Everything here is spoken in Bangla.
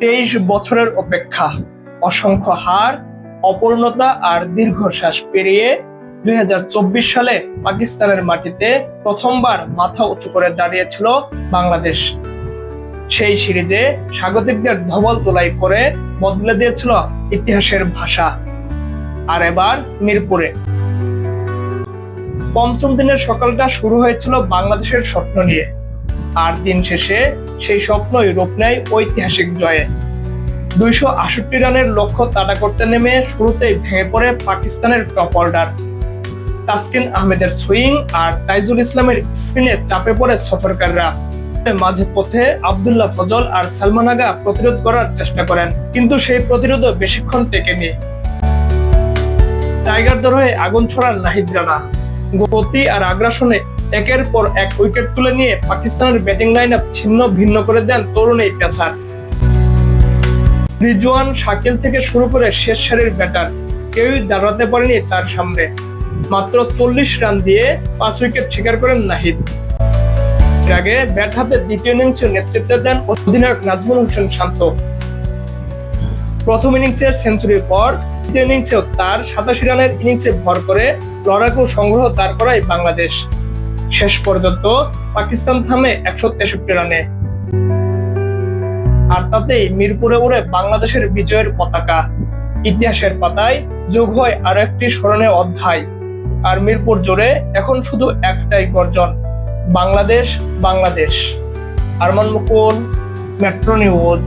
23 বছরের অপেক্ষা, অসংখ্য হার, অপূর্ণতা আর দীর্ঘশ্বাস পেরিয়ে 2024 সালে পাকিস্তানের মাটিতে প্রথমবার মাথা উঁচু করে দাঁড়িয়েছিল বাংলাদেশ। সেই সিরিজে স্বাগতিকদের ধবল তোলাই করে বদলে দিয়েছিল ইতিহাসের ভাষা। আর এবার মিরপুরে পঞ্চম দিনের সকালটা শুরু হয়েছিল বাংলাদেশের স্বপ্ন নিয়ে, আর দিন শেষে সেই স্বপ্নই রূপ নেয় ঐতিহাসিক জয়ে। 268 রানের লক্ষ্য তাড়া করতে নেমে শুরুতেই ভেঙে পড়ে পাকিস্তানের টপ অর্ডার। তাসকিন আহমেদের সুইং আর তাইজুল ইসলামের স্পিনে চাপে পড়ে সফরকাররা। মাঝে পথে আব্দুল্লাহ ফজল আর সালমান আগা প্রতিরোধ করার চেষ্টা করেন, কিন্তু সেই প্রতিরোধও বেশিক্ষণ টেকেনি। টাইগারদের হয়ে আগুন ছড়ান নাহিদ রানা। গতি আর আগ্রাসনে একের পর এক উইকেট তুলে নিয়ে পাকিস্তানের ব্যাটিং লাইন আপ ছিন্ন ভিন্ন করে দেন তরুণ এই পেসার। রিজওয়ান, শাকিল থেকে শুরু করে শেষ সারির ব্যাটার কেউই দাঁড়াতে পারেনি তার সামনে। মাত্র 40 রান দিয়ে 5 উইকেট শিকার করেন নাহিদ। এর আগে ব্যাট হাতে দ্বিতীয় ইনিংসে নেতৃত্ব দেন অধিনায়ক নাজমুল হোসেন শান্ত। প্রথম ইনিংসের সেঞ্চুরির পর দ্বিতীয় ইনিংসেও তার 87 রানের ইনিংসে ভর করে লড়াকু সংগ্রহ দাঁড় করায় বাংলাদেশ। শেষ পর্যন্ত পাকিস্তান থামে 163 রানে। আর তাতেই মিরপুরে উড়ে বাংলাদেশের বিজয়ের পতাকা। ইতিহাসের পাতায় যোগ হয় আরো একটি স্মরণীয় অধ্যায়। আর মিরপুর জুড়ে এখন শুধু একটাই গর্জন, বাংলাদেশ বাংলাদেশ। আরমান মুকুল, মেট্রো নিউজ।